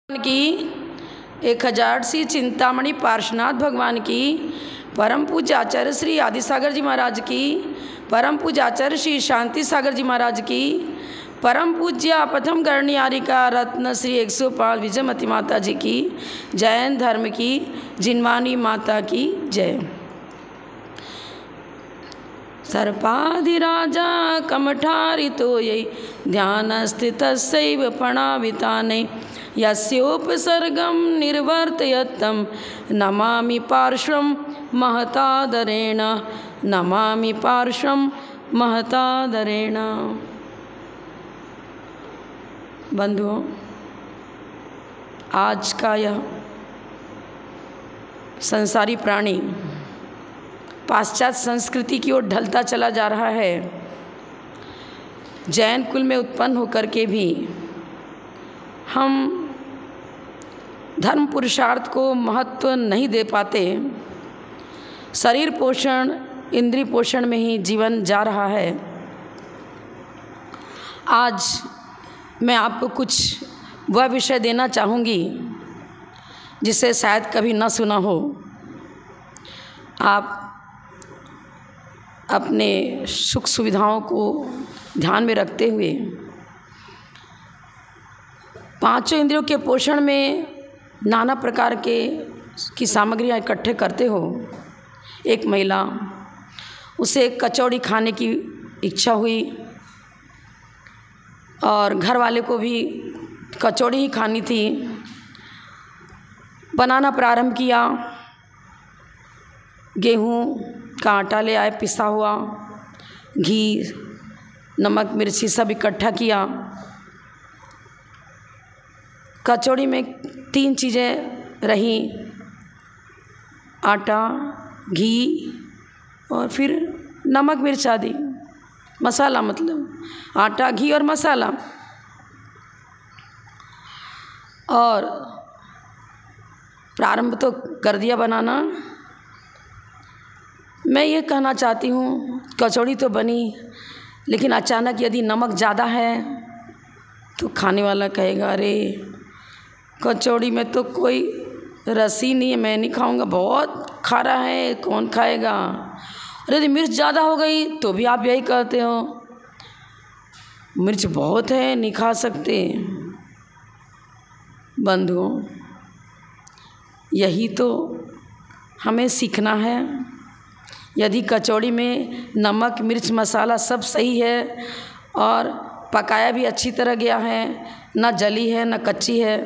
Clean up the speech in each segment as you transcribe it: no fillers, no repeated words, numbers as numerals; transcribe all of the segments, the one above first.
की 1000 सी चिंतामणि पार्श्वनाथ भगवान की, परम पूज्य आचार्य श्री आदिसागर जी महाराज की, परम पूज्य आचार्य श्री शांति सागर जी महाराज की, परम पूज्य प्रथम कर्णियारिका रत्न श्री 105 विजयमती माता जी की, जैन धर्म की जिनवानी माता की जय। सर्पाधिराजा कमठारितो ये ध्यान स्थितस्यैव प्रणविताने यस्योपसर्गं निर्वर्तयत्तं नमामि पार्श्वं महतादरेण, नमामि पार्श्वं महतादरेण। बंधुओं, आज का यह संसारी प्राणी पाश्चात्य संस्कृति की ओर ढलता चला जा रहा है। जैन कुल में उत्पन्न होकर के भी हम धर्म पुरुषार्थ को महत्व नहीं दे पाते। शरीर पोषण, इंद्रिय पोषण में ही जीवन जा रहा है। आज मैं आपको कुछ वह विषय देना चाहूँगी जिसे शायद कभी न सुना हो। आप अपने सुख सुविधाओं को ध्यान में रखते हुए पांचों इंद्रियों के पोषण में नाना प्रकार की सामग्रियाँ इकट्ठे करते हो। एक महिला, उसे कचौड़ी खाने की इच्छा हुई और घर वाले को भी कचौड़ी ही खानी थी। बनाना प्रारंभ किया। गेहूँ का आटा ले आए, पिसा हुआ, घी, नमक, मिर्ची सब इकट्ठा किया। कचौड़ी में 3 चीज़ें रही, आटा, घी और फिर नमक मिर्च आदि, मसाला, मतलब आटा, घी और मसाला। और प्रारंभ तो कर दिया बनाना। मैं ये कहना चाहती हूँ, कचौड़ी तो बनी, लेकिन अचानक यदि नमक ज़्यादा है तो खाने वाला कहेगा, अरे कचौड़ी में तो कोई रस ही नहीं है, मैं नहीं खाऊंगा, बहुत खारा है, कौन खाएगा। और यदि मिर्च ज़्यादा हो गई तो भी आप यही कहते हो, मिर्च बहुत है, नहीं खा सकते। बंधुओं, यही तो हमें सीखना है। यदि कचौड़ी में नमक, मिर्च, मसाला सब सही है और पकाया भी अच्छी तरह गया है, न जली है न कच्ची है,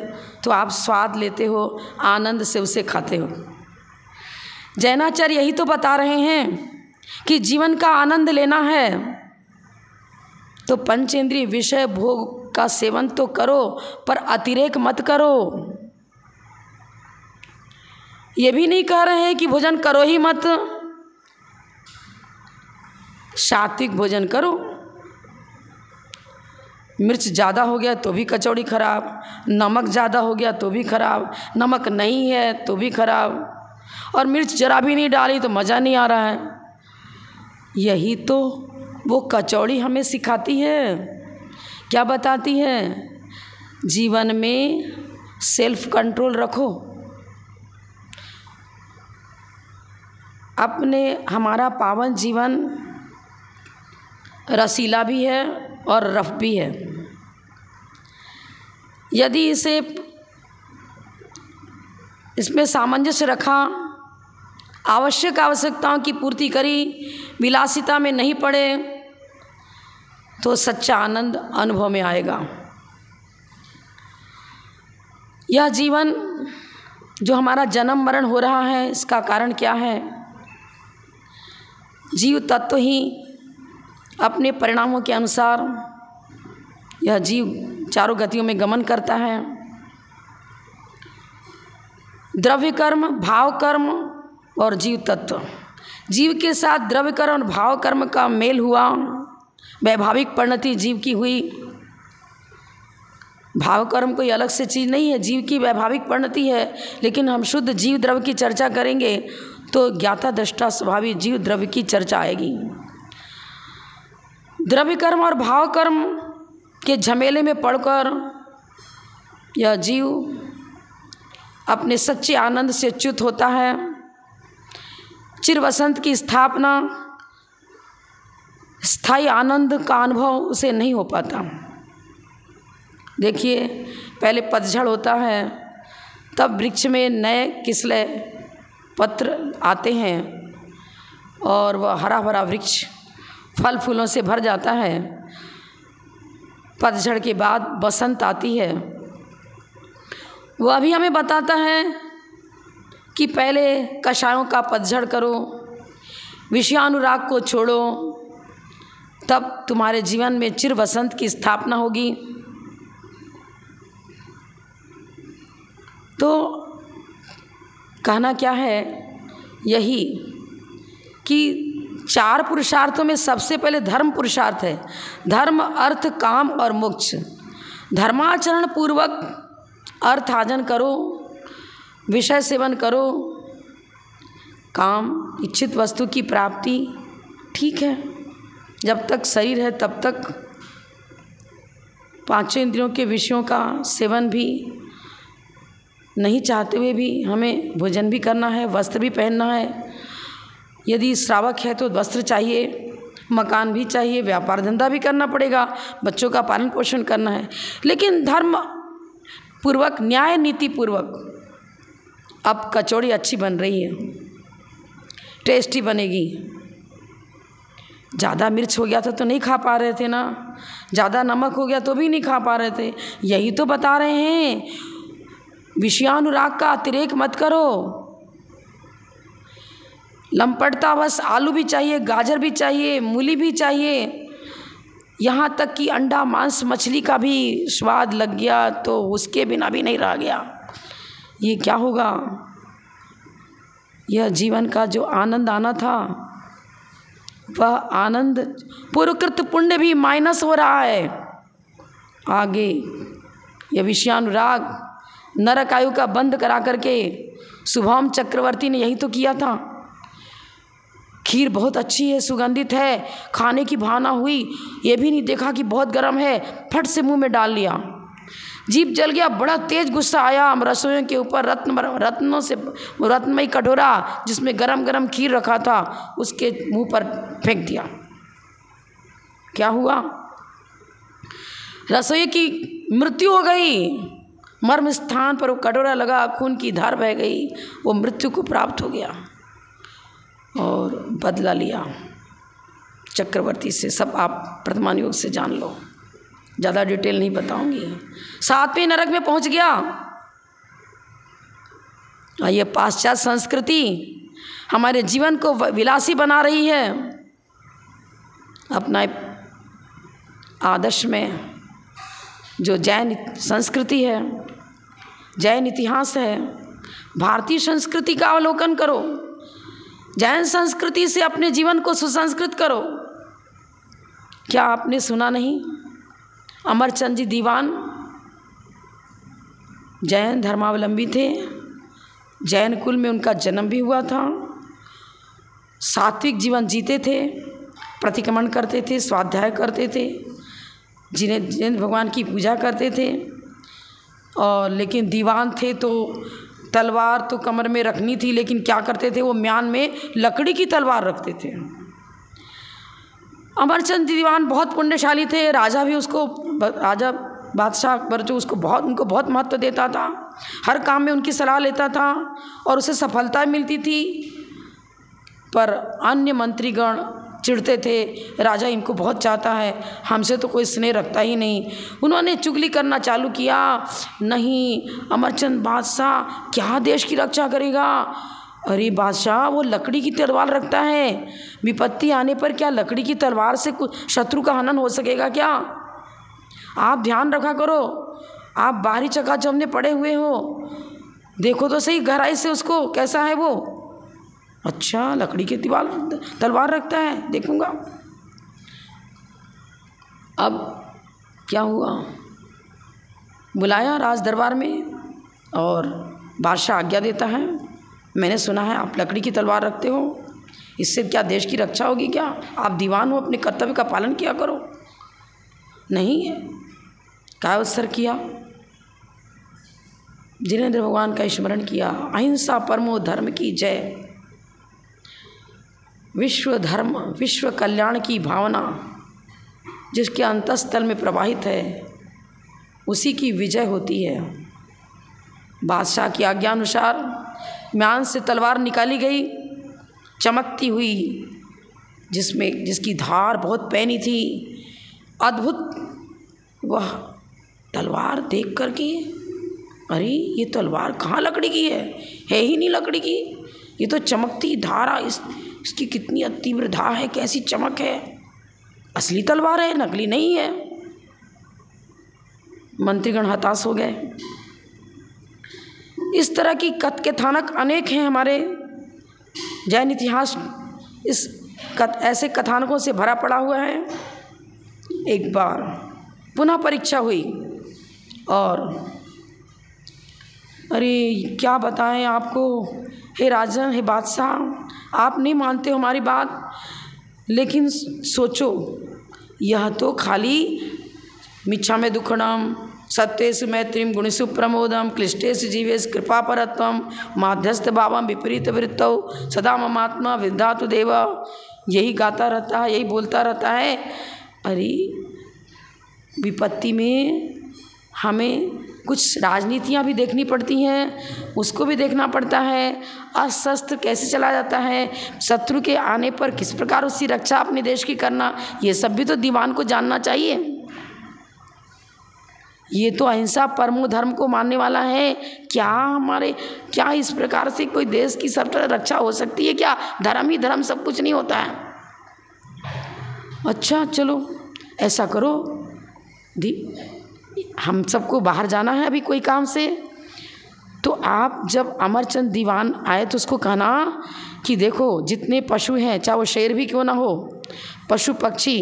तो आप स्वाद लेते हो, आनंद से उसे खाते हो। जैनाचार्य यही तो बता रहे हैं कि जीवन का आनंद लेना है तो पंचेंद्रिय विषय भोग का सेवन तो करो, पर अतिरेक मत करो। ये भी नहीं कह रहे हैं कि भोजन करो ही मत, सात्विक भोजन करो। मिर्च ज़्यादा हो गया तो भी कचौड़ी खराब, नमक ज़्यादा हो गया तो भी खराब, नमक नहीं है तो भी खराब, और मिर्च जरा भी नहीं डाली तो मज़ा नहीं आ रहा है। यही तो वो कचौड़ी हमें सिखाती है। क्या बताती है? जीवन में सेल्फ कंट्रोल रखो। हमारा पावन जीवन रसीला भी है और रफ भी है। यदि इसमें सामंजस्य रखा, आवश्यकताओं की पूर्ति करी, विलासिता में नहीं पड़े, तो सच्चा आनंद अनुभव में आएगा। यह जीवन जो हमारा जन्म मरण हो रहा है, इसका कारण क्या है? जीव तत्व ही अपने परिणामों के अनुसार यह जीव चारों गतियों में गमन करता है। द्रव्य कर्म, भाव कर्म और जीव तत्व। जीव के साथ द्रव्य कर्म और भाव कर्म का मेल हुआ, वैभाविक परिणति जीव की हुई। भाव कर्म कोई अलग से चीज़ नहीं है, जीव की वैभाविक परिणति है। लेकिन हम शुद्ध जीव द्रव्य की चर्चा करेंगे तो ज्ञाता दृष्टा स्वभावी जीव द्रव्य की चर्चा आएगी। द्रव्य कर्म और भाव कर्म के झमेले में पड़कर यह जीव अपने सच्चे आनंद से च्युत होता है। चिर वसंत की स्थापना, स्थायी आनंद का अनुभव उसे नहीं हो पाता। देखिए, पहले पतझड़ होता है, तब वृक्ष में नए किसले पत्र आते हैं और वह हरा भरा वृक्ष फल फूलों से भर जाता है। पतझड़ के बाद बसंत आती है। वह भी हमें बताता है कि पहले कषायों का पतझड़ करो, विषयानुराग को छोड़ो, तब तुम्हारे जीवन में चिर वसंत की स्थापना होगी। तो कहना क्या है, यही कि 4 पुरुषार्थों में सबसे पहले धर्म पुरुषार्थ है। धर्म, अर्थ, काम और मोक्ष। धर्माचरण पूर्वक अर्थ आर्जन करो, विषय सेवन करो, काम, इच्छित वस्तु की प्राप्ति, ठीक है। जब तक शरीर है तब तक 5 इंद्रियों के विषयों का सेवन भी नहीं चाहते हुए भी हमें भोजन भी करना है, वस्त्र भी पहनना है। यदि श्रावक है तो वस्त्र चाहिए, मकान भी चाहिए, व्यापार धंधा भी करना पड़ेगा, बच्चों का पालन पोषण करना है। लेकिन धर्म पूर्वक, न्याय नीति पूर्वक। अब कचौड़ी अच्छी बन रही है, टेस्टी बनेगी। ज़्यादा मिर्च हो गया था तो नहीं खा पा रहे थे ना, ज़्यादा नमक हो गया तो भी नहीं खा पा रहे थे। यही तो बता रहे हैं, विषयानुराग का अतिरेक मत करो। लंपटता बस आलू भी चाहिए, गाजर भी चाहिए, मूली भी चाहिए, यहाँ तक कि अंडा, मांस, मछली का भी स्वाद लग गया तो उसके बिना भी नहीं रह गया। ये क्या होगा? यह जीवन का जो आनंद आना था, वह आनंद पूर्वकृत पुण्य भी माइनस हो रहा है। आगे यह विषयानुराग नरक आयु का बंद करा करके शुभम चक्रवर्ती ने यही तो किया था। खीर बहुत अच्छी है, सुगंधित है, खाने की भावना हुई, ये भी नहीं देखा कि बहुत गर्म है, फट से मुंह में डाल लिया, जीभ जल गया, बड़ा तेज गुस्सा आया। रसोइयों के ऊपर रत्नों से रत्नमयी कटोरा जिसमें गरम गरम खीर रखा था उसके मुंह पर फेंक दिया। क्या हुआ? रसोई की मृत्यु हो गई। मर्म स्थान पर वो कटोरा लगा, खून की धार बह गई, वो मृत्यु को प्राप्त हो गया और बदला लिया चक्रवर्ती से। सब आप वर्तमान योग से जान लो, ज़्यादा डिटेल नहीं बताऊंगी। 7वें नरक में पहुंच गया। ये पाश्चात्य संस्कृति हमारे जीवन को विलासी बना रही है। अपना आदर्श में जो जैन संस्कृति है, जैन इतिहास है, भारतीय संस्कृति का अवलोकन करो। जैन संस्कृति से अपने जीवन को सुसंस्कृत करो। क्या आपने सुना नहीं, अमरचंद जी दीवान जैन धर्मावलंबी थे, जैन कुल में उनका जन्म भी हुआ था, सात्विक जीवन जीते थे, प्रतिक्रमण करते थे, स्वाध्याय करते थे, जिन्हें भगवान की पूजा करते थे। और लेकिन दीवान थे तो तलवार तो कमर में रखनी थी, लेकिन क्या करते थे, वो म्यान में लकड़ी की तलवार रखते थे। अमरचंद दीवान बहुत पुण्यशाली थे। राजा भी उसको, राजा बादशाह अकबर जो उनको बहुत महत्व देता था, हर काम में उनकी सलाह लेता था और उसे सफलता मिलती थी। पर अन्य मंत्रीगण चिढ़ते थे, राजा इनको बहुत चाहता है, हमसे तो कोई स्नेह रखता ही नहीं। उन्होंने चुगली करना चालू किया, नहीं अमरचंद बादशाह क्या देश की रक्षा करेगा, अरे बादशाह वो लकड़ी की तलवार रखता है, विपत्ति आने पर क्या लकड़ी की तलवार से कुछ शत्रु का हनन हो सकेगा क्या? आप ध्यान रखा करो, आप बाहरी चकाचौंध में पड़े हुए हो, देखो तो सही गहराई से उसको, कैसा है वो। अच्छा लकड़ी की तलवार रखता है, देखूंगा। अब क्या हुआ, बुलाया राज दरबार में और बादशाह आज्ञा देता है, मैंने सुना है आप लकड़ी की तलवार रखते हो, इससे क्या देश की रक्षा होगी क्या? आप दीवान हो, अपने कर्तव्य का पालन किया करो। नहीं, क्या उत्सर किया? जिनेंद्र भगवान का स्मरण किया। अहिंसा परमो धर्म की जय। विश्व धर्म विश्व कल्याण की भावना जिसके अंतःस्थल में प्रवाहित है उसी की विजय होती है। बादशाह की आज्ञानुसार म्यान से तलवार निकाली गई, चमकती हुई, जिसकी धार बहुत पैनी थी। अद्भुत वह तलवार देख कर के, अरे ये तलवार कहाँ लकड़ी की है ही नहीं लकड़ी की, ये तो चमकती धारा, इसकी कितनी तीव्र धार है, कैसी चमक है, असली तलवार है, नकली नहीं है। मंत्रीगण हताश हो गए। इस तरह की कथानक अनेक हैं हमारे जैन इतिहास, ऐसे कथानकों से भरा पड़ा हुआ है। एक बार पुनः परीक्षा हुई और अरे क्या बताएं आपको, हे राजन, हे बादशाह, आप नहीं मानते हो हमारी बात, लेकिन सोचो, यह तो खाली मिच्छामि दुक्कडम, सत्येषु मैत्रीम, गुणेषु प्रमोदम, क्लिष्टेषु जीवेषु कृपापरत्वम, माध्यस्थ भावम विपरीत वृत्तौ, सदा ममात्मा विद्धातु देव, यही गाता रहता है, यही बोलता रहता है। अरे विपत्ति में हमें कुछ राजनीतियाँ भी देखनी पड़ती हैं, उसको भी देखना पड़ता है। अस्त्र कैसे चला जाता है, शत्रु के आने पर किस प्रकार उसकी रक्षा अपने देश की करना, ये सब भी तो दीवान को जानना चाहिए। ये तो अहिंसा परमो धर्म को मानने वाला है। क्या इस प्रकार से कोई देश की सब रक्षा हो सकती है क्या? धर्म ही धर्म, सब कुछ नहीं होता है। अच्छा चलो ऐसा करो, हम सबको बाहर जाना है अभी कोई काम से, तो आप जब अमरचंद दीवान आए तो उसको कहना कि देखो जितने पशु हैं, चाहे वो शेर भी क्यों ना हो, पशु पक्षी,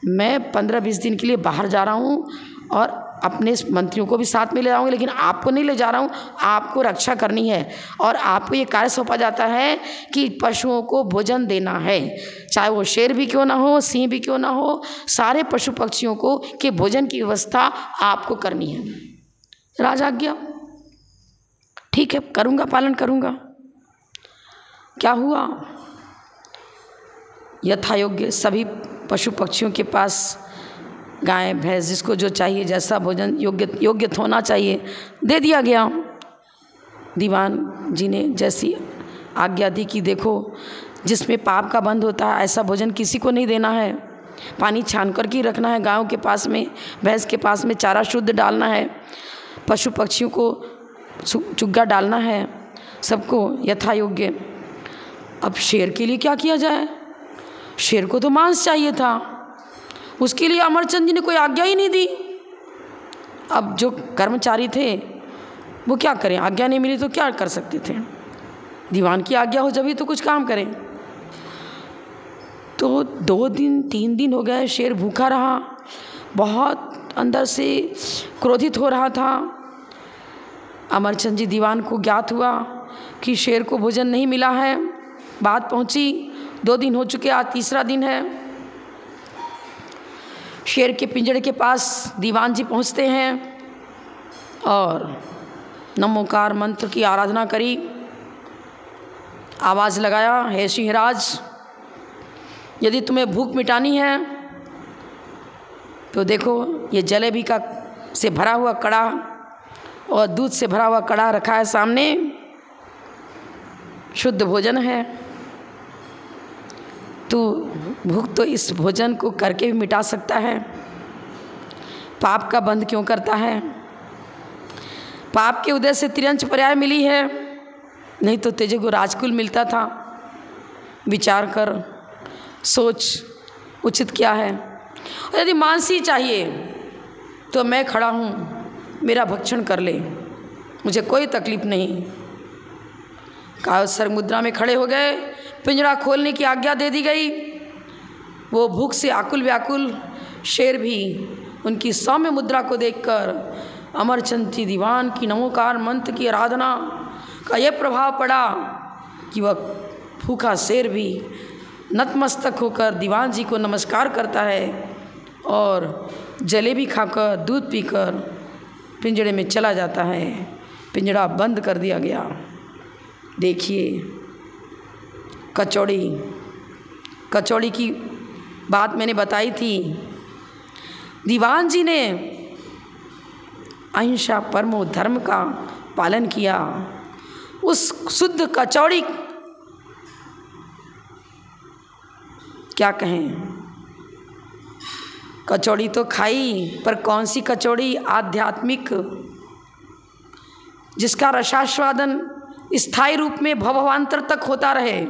मैं 15-20 दिन के लिए बाहर जा रहा हूँ और अपने मंत्रियों को भी साथ में ले जाऊँगी, लेकिन आपको नहीं ले जा रहा हूँ, आपको रक्षा करनी है और आपको ये कार्य सौंपा जाता है कि पशुओं को भोजन देना है, चाहे वो शेर भी क्यों ना हो, सिंह भी क्यों ना हो, सारे पशु पक्षियों को के भोजन की व्यवस्था आपको करनी है। राजा आज्ञा, ठीक है, करूँगा, पालन करूँगा। क्या हुआ, यथा योग्य सभी पशु पक्षियों के पास गाय भैंस जिसको जो चाहिए, जैसा भोजन योग्य होना चाहिए, दे दिया गया। दीवान जी ने जैसी आज्ञा दी कि देखो जिसमें पाप का बंध होता है ऐसा भोजन किसी को नहीं देना है, पानी छान कर के रखना है, गायों के पास में, भैंस के पास में चारा शुद्ध डालना है, पशु पक्षियों को चुग्गा डालना है, सबको यथा योग्य। अब शेर के लिए क्या किया जाए, शेर को तो मांस चाहिए था, उसके लिए अमरचंद जी ने कोई आज्ञा ही नहीं दी। अब जो कर्मचारी थे वो क्या करें, आज्ञा नहीं मिली तो क्या कर सकते थे, दीवान की आज्ञा हो जब ही तो कुछ काम करें। तो 2 दिन 3 दिन हो गए, शेर भूखा रहा, बहुत अंदर से क्रोधित हो रहा था। अमरचंद जी दीवान को ज्ञात हुआ कि शेर को भोजन नहीं मिला है, बात पहुंची, 2 दिन हो चुके, आज 3रा दिन है। शेर के पिंजड़े के पास दीवान जी पहुंचते हैं और नमोकार मंत्र की आराधना करी, आवाज़ लगाया, हे सिंहराज, यदि तुम्हें भूख मिटानी है तो देखो ये जलेबी का से भरा हुआ कड़ा और दूध से भरा हुआ कड़ा रखा है सामने, शुद्ध भोजन है, तो भूख तो इस भोजन को करके भी मिटा सकता है, पाप का बंध क्यों करता है? पाप के उदय से त्रियंच पर्याय मिली है, नहीं तो तेजे को राजकुल मिलता था। विचार कर, सोच, उचित क्या है। और यदि मांसी चाहिए तो मैं खड़ा हूँ, मेरा भक्षण कर ले, मुझे कोई तकलीफ नहीं। कायस्थ मुद्रा में खड़े हो गए, पिंजरा खोलने की आज्ञा दे दी गई। वो भूख से आकुल व्याकुल शेर भी उनकी सौम्य मुद्रा को देखकर अमरचंद जी दीवान की नमोकार मंत्र की आराधना का यह प्रभाव पड़ा कि वह भूखा शेर भी नतमस्तक होकर दीवान जी को नमस्कार करता है और जलेबी खाकर दूध पीकर पिंजरे में चला जाता है। पिंजड़ा बंद कर दिया गया। देखिए कचौड़ी की बात मैंने बताई थी। दीवान जी ने अहिंसा परमो धर्म का पालन किया। उस शुद्ध कचौड़ी, क्या कहें, कचौड़ी तो खाई, पर कौन सी कचौड़ी? आध्यात्मिक, जिसका रसास्वादन स्थायी रूप में भवभावांतर तक होता रहे।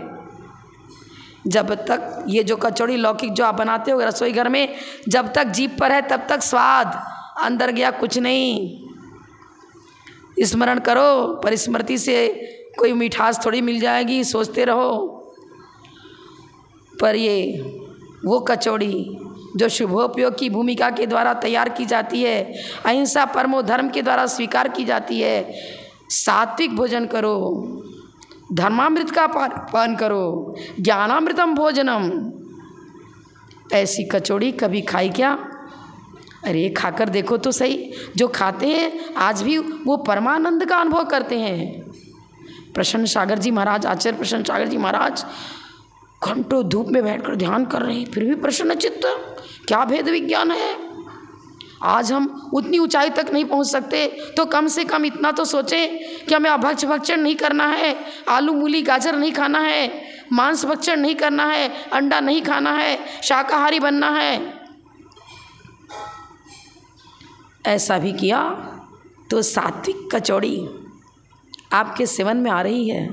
जब तक ये जो कचौड़ी लौकिक जो आप बनाते हो रसोई घर में, जब तक जीभ पर है तब तक स्वाद, अंदर गया कुछ नहीं। स्मरण करो, परिस्मृति से कोई मिठास थोड़ी मिल जाएगी, सोचते रहो। पर ये वो कचौड़ी जो शुभोपयोग की भूमिका के द्वारा तैयार की जाती है, अहिंसा परमो धर्म के द्वारा स्वीकार की जाती है। सात्विक भोजन करो, धर्मामृत का पान करो, ज्ञानामृतम भोजनम। ऐसी कचौड़ी कभी खाई क्या? अरे खाकर देखो तो सही। जो खाते हैं आज भी वो परमानंद का अनुभव करते हैं। प्रसन्न सागर जी महाराज, आचार्य प्रसन्न सागर जी महाराज घंटों धूप में बैठकर ध्यान कर रहे हैं, फिर भी प्रसन्न चित्त। क्या भेद विज्ञान है। आज हम उतनी ऊंचाई तक नहीं पहुंच सकते तो कम से कम इतना तो सोचें कि हमें अभक्ष भक्षण नहीं करना है, आलू मूली गाजर नहीं खाना है, मांस भक्षण नहीं करना है, अंडा नहीं खाना है, शाकाहारी बनना है। ऐसा भी किया तो सात्विक कचौड़ी आपके सेवन में आ रही है।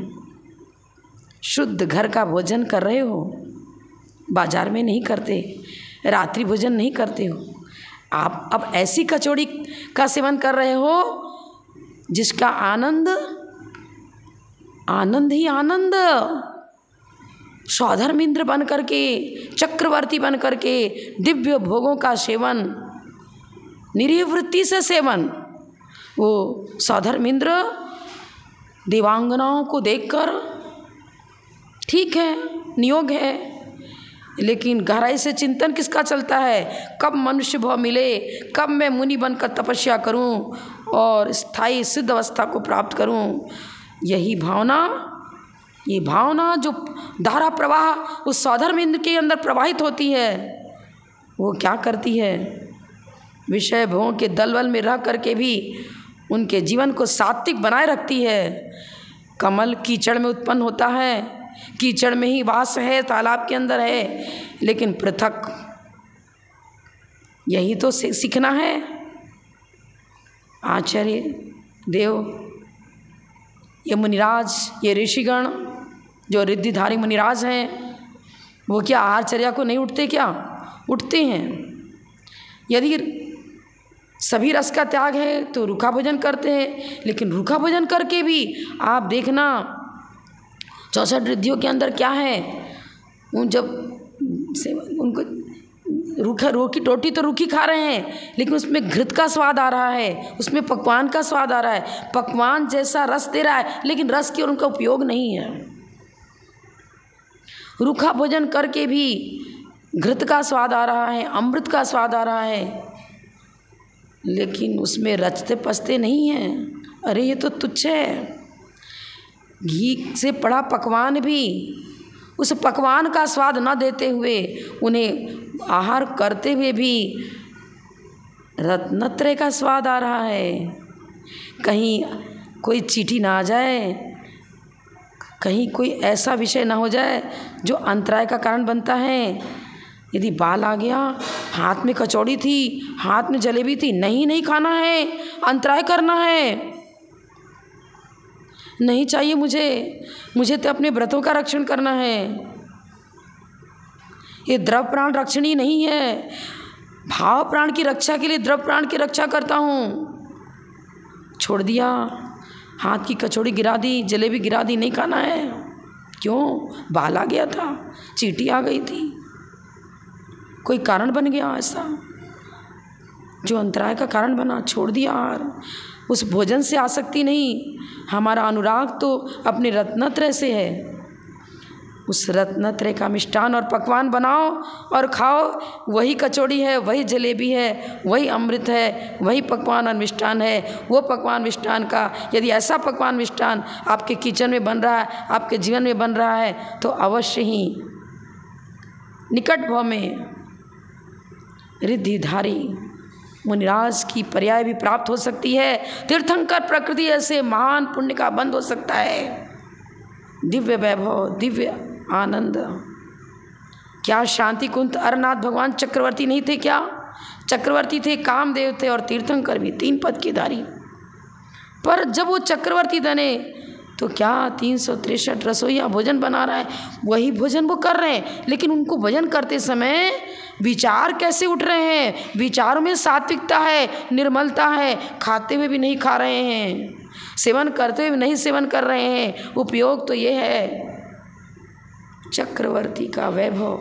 शुद्ध घर का भोजन कर रहे हो, बाजार में नहीं करते, रात्रि भोजन नहीं करते हो आप। अब ऐसी कचौड़ी का सेवन कर रहे हो जिसका आनंद ही आनंद, स्वधर्मेंद्र बन करके, चक्रवर्ती बन करके दिव्य भोगों का सेवन, निरीह वृत्ति से सेवन। वो स्वधर्मेंद्र देवांगनाओं को देखकर ठीक है, नियोग है, लेकिन गहराई से चिंतन किसका चलता है? कब मनुष्य भाव मिले, कब मैं मुनि बनकर तपस्या करूं और स्थायी सिद्ध अवस्था को प्राप्त करूं। यही भावना, ये भावना जो धारा प्रवाह उस स्वधर्मेंद्र के अंदर प्रवाहित होती है, वो क्या करती है? विषय भोगों के दलबल में रह करके भी उनके जीवन को सात्विक बनाए रखती है। कमल कीचड़ में उत्पन्न होता है, कीचड़ में ही वास है, तालाब के अंदर है, लेकिन पृथक। यही तो सीखना है। आचार्य देव, ये मुनिराज, ये ऋषिगण जो रिद्धिधारी मुनिराज हैं, वो क्या आहारचर्या को नहीं उठते? क्या उठते हैं। यदि सभी रस का त्याग है तो रूखा भोजन करते हैं, लेकिन रूखा भोजन करके भी आप देखना 64 रिद्धियों के अंदर क्या है, उन जब उनको रूखी रोटी तो रूखी खा रहे हैं, लेकिन उसमें घृत का स्वाद आ रहा है, उसमें पकवान का स्वाद आ रहा है, पकवान जैसा रस दे रहा है, लेकिन रस की उनका उपयोग नहीं है। रूखा भोजन करके भी घृत का स्वाद आ रहा है, अमृत का स्वाद आ रहा है, लेकिन उसमें रचते पचते नहीं हैं। अरे ये तो तुच्छ है। घी से पड़ा पकवान भी उस पकवान का स्वाद न देते हुए, उन्हें आहार करते हुए भी रत्नत्रय का स्वाद आ रहा है। कहीं कोई चींटी ना आ जाए, कहीं कोई ऐसा विषय ना हो जाए जो अंतराय का कारण बनता है। यदि बाल आ गया, हाथ में कचौड़ी थी, हाथ में जलेबी थी, नहीं खाना है, अंतराय करना है, नहीं चाहिए मुझे तो अपने व्रतों का रक्षण करना है। ये द्रव प्राण रक्षणी नहीं है। भाव प्राण की रक्षा के लिए द्रव प्राण की रक्षा करता हूँ। छोड़ दिया, हाथ की कचौड़ी गिरा दी, जलेबी गिरा दी, नहीं खाना है। क्यों? बाल आ गया था, चींटी आ गई थी, कोई कारण बन गया ऐसा जो अंतराय का कारण बना, छोड़ दिया आहार। उस भोजन से आसक्ति नहीं, हमारा अनुराग तो अपने रत्नत्रय से है। उस रत्नत्रय का मिष्ठान और पकवान बनाओ और खाओ। वही कचौड़ी है, वही जलेबी है, वही अमृत है, वही पकवान और मिष्ठान है। वो पकवान मिष्ठान का यदि ऐसा पकवान मिष्ठान आपके किचन में बन रहा है, आपके जीवन में बन रहा है, तो अवश्य ही निकट भव में रिद्धिधारी मुनिराज की पर्याय भी प्राप्त हो सकती है। तीर्थंकर प्रकृति ऐसे महान पुण्य का बंध हो सकता है। दिव्य वैभव, दिव्य आनंद। क्या शांति कुंत अरनाथ भगवान चक्रवर्ती नहीं थे? क्या चक्रवर्ती थे, कामदेव थे और तीर्थंकर भी, 3 पद के धारी। पर जब वो चक्रवर्ती बने तो क्या 363 रसोइया भोजन बना रहा है, वही भोजन वो कर रहे हैं, लेकिन उनको भोजन करते समय विचार कैसे उठ रहे हैं? विचारों में सात्विकता है, निर्मलता है। खाते हुए भी नहीं खा रहे हैं, सेवन करते हुए भी नहीं सेवन कर रहे हैं। उपयोग तो ये है, चक्रवर्ती का वैभव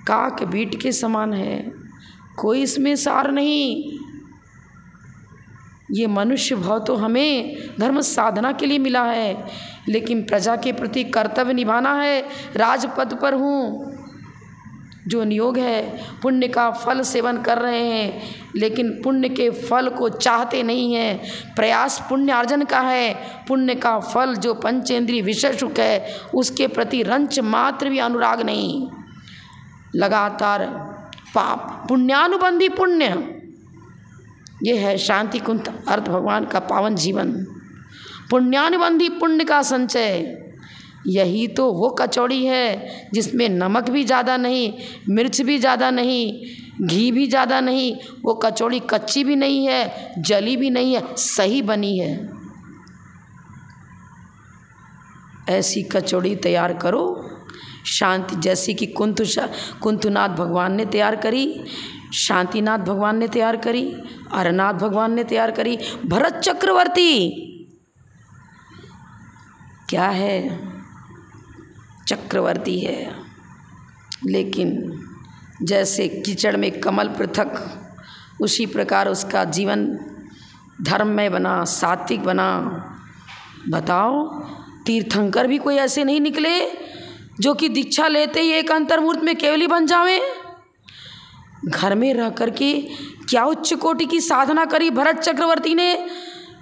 काक बीट के समान है, कोई इसमें सार नहीं। ये मनुष्य भाव तो हमें धर्म साधना के लिए मिला है, लेकिन प्रजा के प्रति कर्तव्य निभाना है। राजपद पर हूँ, जो नियोग है, पुण्य का फल सेवन कर रहे हैं, लेकिन पुण्य के फल को चाहते नहीं हैं। प्रयास पुण्य अर्जन का है, पुण्य का फल जो पंचेंद्रिय विषय सुख है, उसके प्रति रंच मात्र भी अनुराग नहीं। लगातार पाप, पुण्यानुबंधी पुण्य, ये है शांति कुंत अर्थ भगवान का पावन जीवन। पुण्यानुबंधी पुण्य का संचय, यही तो वो कचौड़ी है जिसमें नमक भी ज़्यादा नहीं, मिर्च भी ज़्यादा नहीं, घी भी ज़्यादा नहीं। वो कचौड़ी कच्ची भी नहीं है, जली भी नहीं है, सही बनी है। ऐसी कचौड़ी तैयार करो शांति जैसी कि कुंतुनाथ भगवान ने तैयार करी, शांतिनाथ भगवान ने तैयार करी, अरनाथ भगवान ने तैयार करी। भरत चक्रवर्ती क्या है? चक्रवर्ती है, लेकिन जैसे कीचड़ में कमल पृथक, उसी प्रकार उसका जीवन धर्ममय बना, सात्विक बना। बताओ, तीर्थंकर भी कोई ऐसे नहीं निकले जो कि दीक्षा लेते ही एक अंतर्मूर्त में केवली बन जावे। घर में रह कर के क्या उच्च कोटि की साधना करी भरत चक्रवर्ती ने।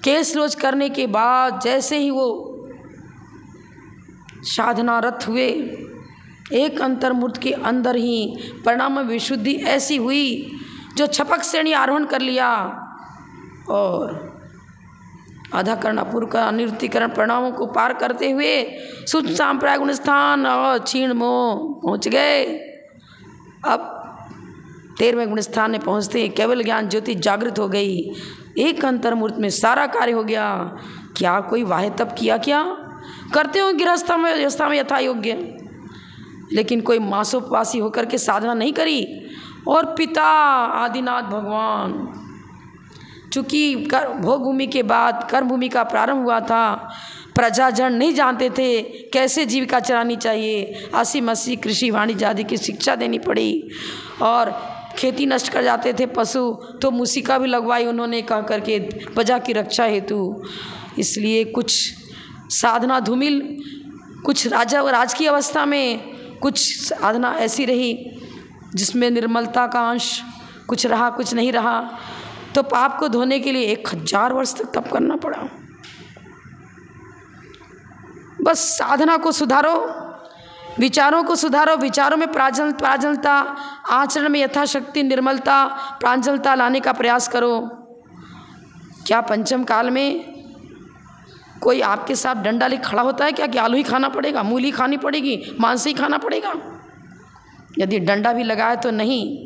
केस रोज करने के बाद जैसे ही वो साधनारत हुए, एक अंतर्मूर्त के अंदर ही परिणाम विशुद्धि ऐसी हुई जो छपक श्रेणी आरोहण कर लिया और अधाकरण अपूर्व का अनिवृत्तिकरण परिणामों को पार करते हुए शुद्ध सांप्राय गुण स्थान और क्षीण मोह पहुँच गए। अब 13वें गुण स्थान में पहुँचते ही केवल ज्ञान ज्योति जागृत हो गई, एक अंतर्मूर्त में सारा कार्य हो गया। क्या कोई वाहे तप किया? क्या करते हो गृहस्था में व्यवस्था में यथा योग्य, लेकिन कोई मासोपवासी होकर के साधना नहीं करी। और पिता आदिनाथ भगवान, चूँकि भोग भूमि के बाद कर्म भूमि का प्रारंभ हुआ था, प्रजाजन नहीं जानते थे कैसे जीविका चलानी चाहिए। 80 कृषि वाणिज्य आदि की शिक्षा देनी पड़ी और खेती नष्ट कर जाते थे पशु, तो मूसिका भी लगवाई उन्होंने कह करके प्रजा की रक्षा हेतु। इसलिए कुछ साधना धूमिल, कुछ राज की अवस्था में कुछ साधना ऐसी रही जिसमें निर्मलता का अंश कुछ रहा, कुछ नहीं रहा। तो पाप को धोने के लिए 1000 वर्ष तक तप करना पड़ा। बस साधना को सुधारो, विचारों को सुधारो, विचारों में प्रांजलता, आचरण में यथाशक्ति निर्मलता, प्रांजलता लाने का प्रयास करो। क्या पंचम काल में कोई आपके साथ डंडा लेकर खड़ा होता है क्या कि आलू ही खाना पड़ेगा, मूली खानी पड़ेगी, मांस ही खाना पड़ेगा? यदि डंडा भी लगाए तो नहीं।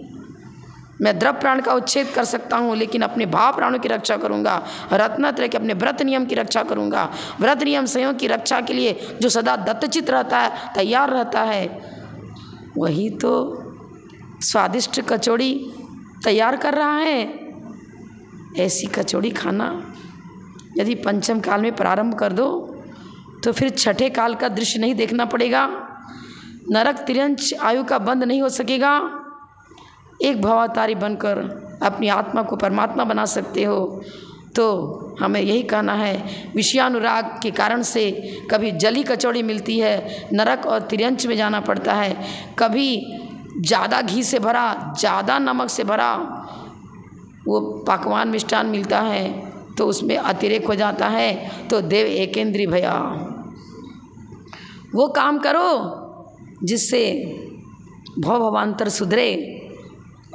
मैं द्रव प्राण का उच्छेद कर सकता हूँ, लेकिन अपने भाव प्राणों की रक्षा करूँगा। रत्नत्रय के अपने व्रत नियम की रक्षा करूँगा। व्रत नियम संयोग की रक्षा के लिए जो सदा दत्तचित रहता है, तैयार रहता है, वही तो स्वादिष्ट कचौड़ी तैयार कर रहा है। ऐसी कचौड़ी खाना यदि पंचम काल में प्रारंभ कर दो तो फिर छठे काल का दृश्य नहीं देखना पड़ेगा। नरक तिरंच आयु का बंध नहीं हो सकेगा। एक भवातारी बनकर अपनी आत्मा को परमात्मा बना सकते हो। तो हमें यही कहना है, विषयानुराग के कारण से कभी जली कचौड़ी मिलती है, नरक और तिर्यंच में जाना पड़ता है। कभी ज़्यादा घी से भरा, ज़्यादा नमक से भरा वो पकवान मिष्ठान मिलता है तो उसमें अतिरेक हो जाता है। तो देव एकेंद्री भैया वो काम करो जिससे भव भवांतर सुधरे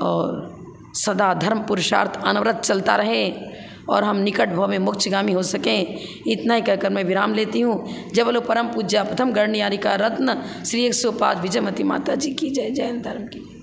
और सदा धर्म पुरुषार्थ अनवरत चलता रहे और हम निकट भव में मोक्षगामी हो सकें। इतना ही कहकर मैं विराम लेती हूँ। जय बोलो परम पूज्य प्रथम गणनियारिका रत्न श्री 105 विजयमती माता जी की जय। जय हिंद धर्म की।